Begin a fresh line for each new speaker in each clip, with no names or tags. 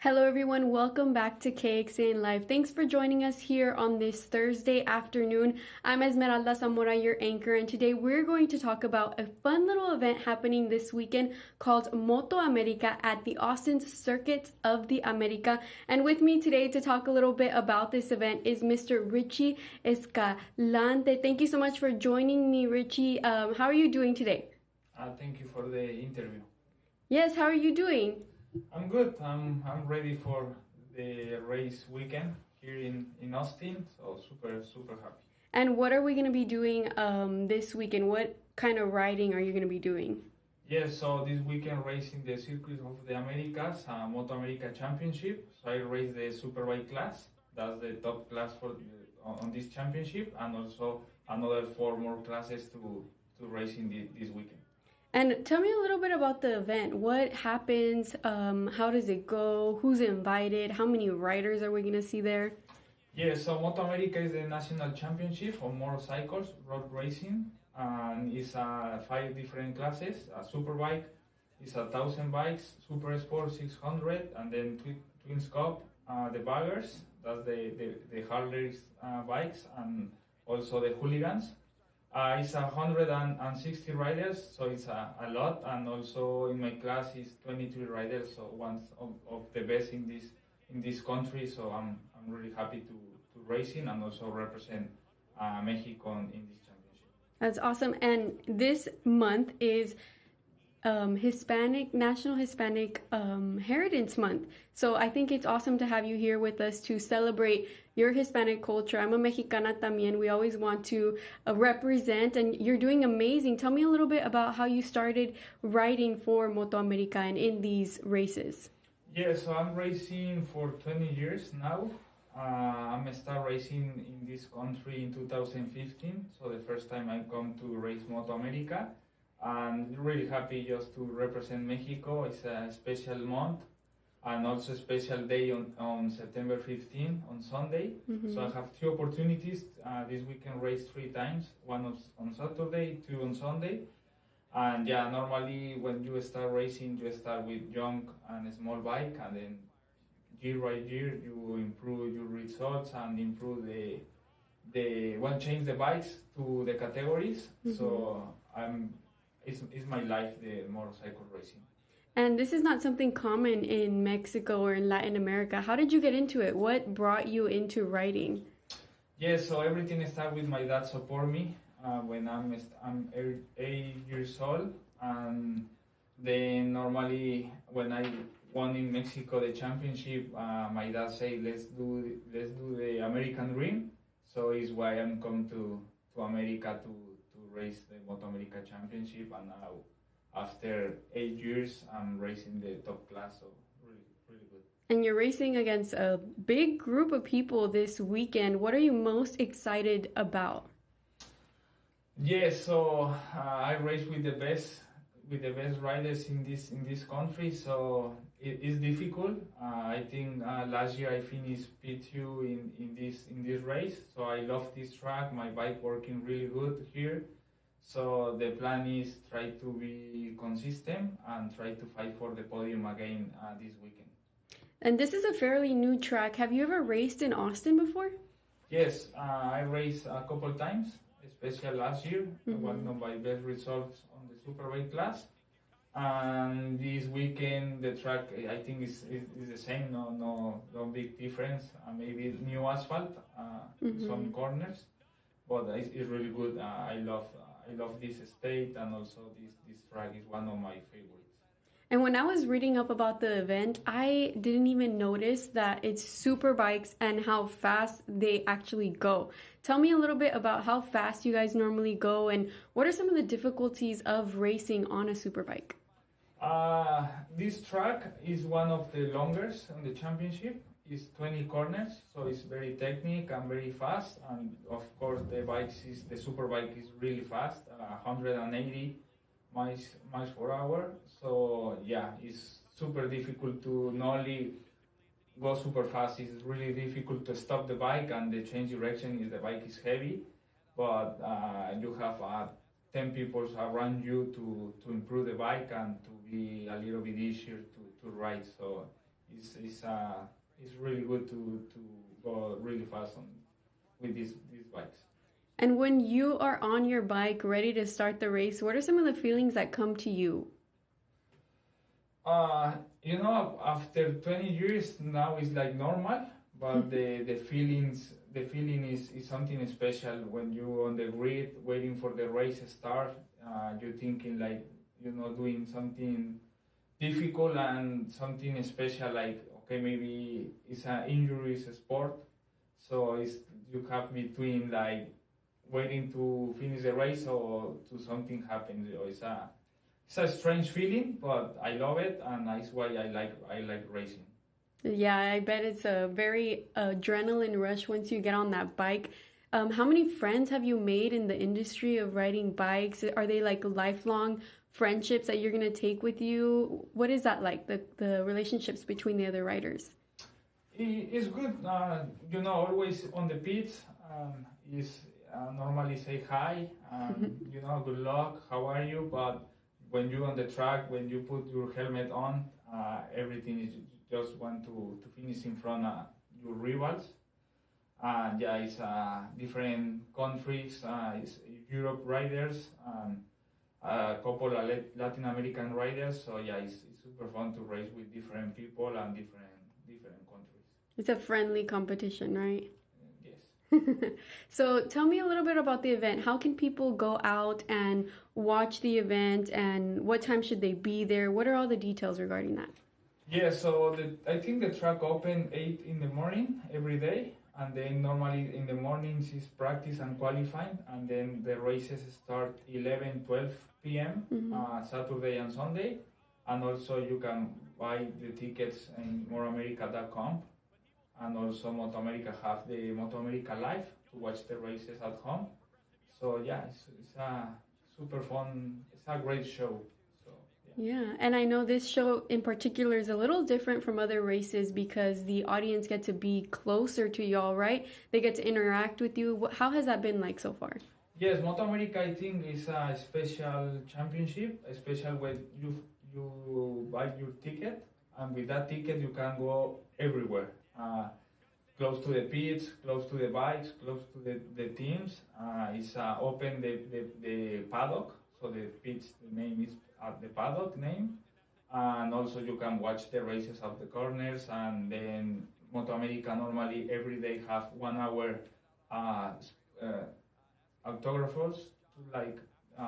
Hello everyone, welcome back to KXAN Live. Thanks for joining us here on this Thursday afternoon. I'm Esmeralda Zamora, your anchor, and today we're going to talk about a fun little event happening this weekend called MotoAmerica at the Austin Circuits of the America. And with me today to talk a little bit about this event is Mr. Richie Escalante. Thank you so much for joining me, Richie. How are you doing today?
Thank you for the interview.
Yes, how are you doing?
I'm good. I'm ready for the race weekend here in Austin. So super happy.
And what are we going to be doing this weekend? What kind of riding are you going to be doing?
Yes, so this weekend racing the Circuit of the Americas, MotoAmerica Championship. So I race the superbike class. That's the top class on this championship, and also another 4 more classes to race in this weekend.
And tell me a little bit about the event. What happens? How does it go? Who's invited? How many riders are we going to see there?
Yeah, so MotoAmerica is the national championship for motorcycles, road racing, and it's 5 different classes. A superbike is 1,000 bikes, super sport 600, and then twin scope, the baggers, that's the hardest bikes, and also the hooligans. It's 160 riders, so it's a lot, and also in my class is 23 riders, so one of the best in this country. So I'm really happy to racing and also represent Mexico in this championship.
That's awesome. And this month is National Hispanic Heritage Month. So I think it's awesome to have you here with us to celebrate your Hispanic culture. I'm a Mexicana también. We always want to represent, and you're doing amazing. Tell me a little bit about how you started riding for MotoAmerica and in these races.
Yeah, so I'm racing for 20 years now. I'm start racing in this country in 2015. So the first time I come to race MotoAmerica. And really happy just to represent Mexico. It's a special month and also a special day on September 15 on Sunday. Mm-hmm. So I have 2 opportunities this weekend, race 3 times, one on Saturday, 2 on Sunday. And yeah, normally when you start racing, you start with young and a small bike, and then year by year you improve your results and improve change the bikes to the categories. Mm-hmm. So it's my life, the motorcycle racing.
And this is not something common in Mexico or in Latin America. How did you get into it? What brought you into riding?
Yeah, so everything started with my dad support me when I'm 8 years old. And then normally when I won in Mexico the championship, my dad said, let's do the American dream. So it's why I'm come to America to race the MotoAmerica Championship, and now after 8 years I'm racing the top class, so really good.
And you're racing against a big group of people this weekend. What are you most excited about?
Yeah, so I race with the best riders in this country, so it is difficult. I think last year I finished P2 in this race, so I love this track. My bike working really good here. So the plan is try to be consistent and try to fight for the podium again this weekend.
And this is a fairly new track. Have you ever raced in Austin before?
Yes, I raced a couple times, especially last year. Mm-hmm. One of my best results on the superbike class. And this weekend the track I think is the same. No big difference. Maybe new asphalt, mm-hmm. some corners, but it's really good. I love this state, and also this track is one of my favorites.
And when I was reading up about the event, I didn't even notice that it's super bikes and how fast they actually go. Tell me a little bit about how fast you guys normally go, and what are some of the difficulties of racing on a super bike?
This track is one of the longest on the championship. It's 20 corners, so it's very technical and very fast. And of course, the super bike is really fast, 180 miles per hour. So yeah, it's super difficult to not only go super fast. It's really difficult to stop the bike and the change direction if the bike is heavy. But you have 10 people around you to improve the bike and to be a little bit easier to ride. So it's really good to go really fast with these bikes.
And when you are on your bike ready to start the race, what are some of the feelings that come to you?
After 20 years now it's like normal, but the feeling is something special when you're on the grid waiting for the race start. You're thinking like, doing something difficult and something special, like, okay, maybe it's an injuries sport. So you have between like waiting to finish the race or to something happens. It's a strange feeling, but I love it, and that's why I like racing.
Yeah, I bet it's a very adrenaline rush once you get on that bike. How many friends have you made in the industry of riding bikes? Are they like lifelong friendships that you're going to take with you? What is that like, the relationships between the other riders?
It's good, always on the pits. Is normally say hi, good luck, how are you? But when you're on the track, when you put your helmet on, everything is just want to finish in front of your rivals. And yeah, it's different countries, it's Europe riders, a couple of Latin American riders. So yeah, it's super fun to race with different people and different countries.
It's a friendly competition, right?
Yes.
So tell me a little bit about the event. How can people go out and watch the event, and what time should they be there? What are all the details regarding that?
Yeah, so I think the track open 8 in the morning every day, and then normally in the mornings is practice and qualifying, and then the races start 11, 12 p.m. Saturday and Sunday, and also you can buy the tickets in MotoAmerica.com, and also MotoAmerica have the MotoAmerica Live to watch the races at home. So yeah, it's a super fun, it's a great show.
Yeah, and I know this show in particular is a little different from other races because the audience get to be closer to y'all, right? They get to interact with you. How has that been like so far?
Yes, MotoAmerica I think is a special championship, especially when you buy your ticket, and with that ticket you can go everywhere. Close to the pits, close to the bikes, close to the teams. It's open the paddock, so the pits, the name is the paddock name, and also you can watch the races of the corners. And then MotoAmerica normally every day have 1 hour autographs to like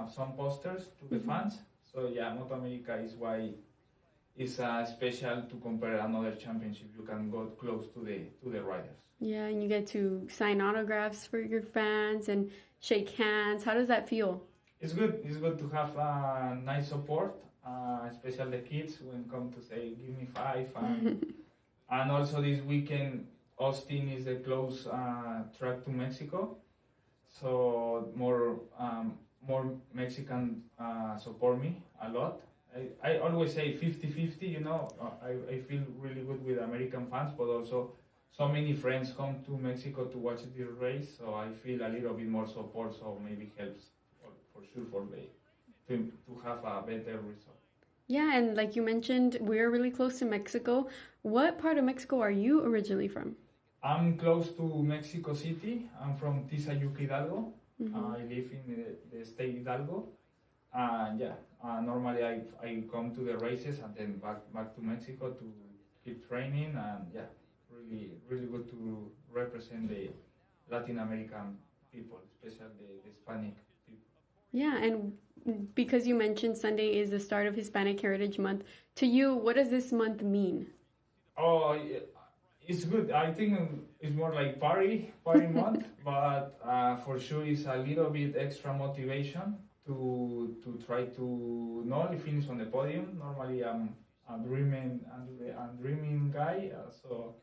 some posters to the fans. So yeah, MotoAmerica is why it's special to compare another championship. You can go close to the riders.
Yeah, and you get to sign autographs for your fans and shake hands. How does that feel?
It's good. It's good to have nice support, especially the kids when come to say, give me 5. And also this weekend, Austin is the close track to Mexico. So more Mexican support me a lot. I always say 50-50, I feel really good with American fans, but also so many friends come to Mexico to watch this race. So I feel a little bit more support, so maybe helps. For sure, to have a better result.
Yeah, and like you mentioned, we're really close to Mexico. What part of Mexico are you originally from?
I'm close to Mexico City. I'm from Tizayuca, Hidalgo. I live in the state Hidalgo. And normally I come to the races and then back to Mexico to keep training. And yeah, really good to represent the Latin American people, especially the Hispanic.
Yeah, and because you mentioned Sunday is the start of Hispanic Heritage Month, to you, what does this month mean?
Oh, it's good. I think it's more like party month, but for sure it's a little bit extra motivation to try to not only finish on the podium. Normally I'm a dreaming guy, so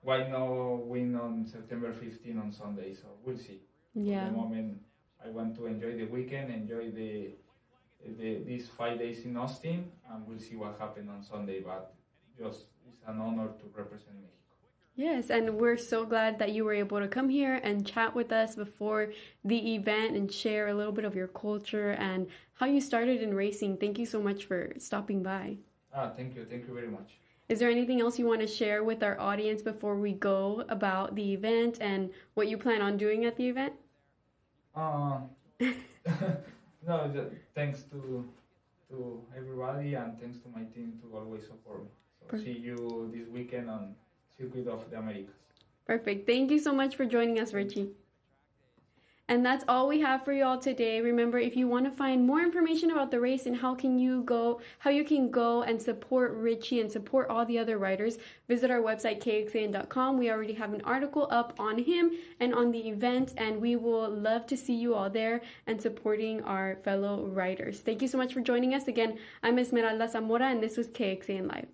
why not win on September 15 on Sunday? So we'll see.
Yeah.
For the moment, I want to enjoy the weekend, enjoy these 5 days in Austin, and we'll see what happens on Sunday. But just it's an honor to represent Mexico.
Yes, and we're so glad that you were able to come here and chat with us before the event and share a little bit of your culture and how you started in racing. Thank you so much for stopping by.
Thank you very much.
Is there anything else you want to share with our audience before we go about the event and what you plan on doing at the event?
Uh, no, thanks to everybody, and thanks to my team to always support me. So see you this weekend on Circuit of the Americas.
Perfect. Thank you so much for joining us, Richie. And that's all we have for you all today. Remember, if you want to find more information about the race and how you can go and support Richie and support all the other riders, visit our website, KXAN.com. We already have an article up on him and on the event, and we will love to see you all there and supporting our fellow riders. Thank you so much for joining us. Again, I'm Esmeralda Zamora, and this was KXAN Live.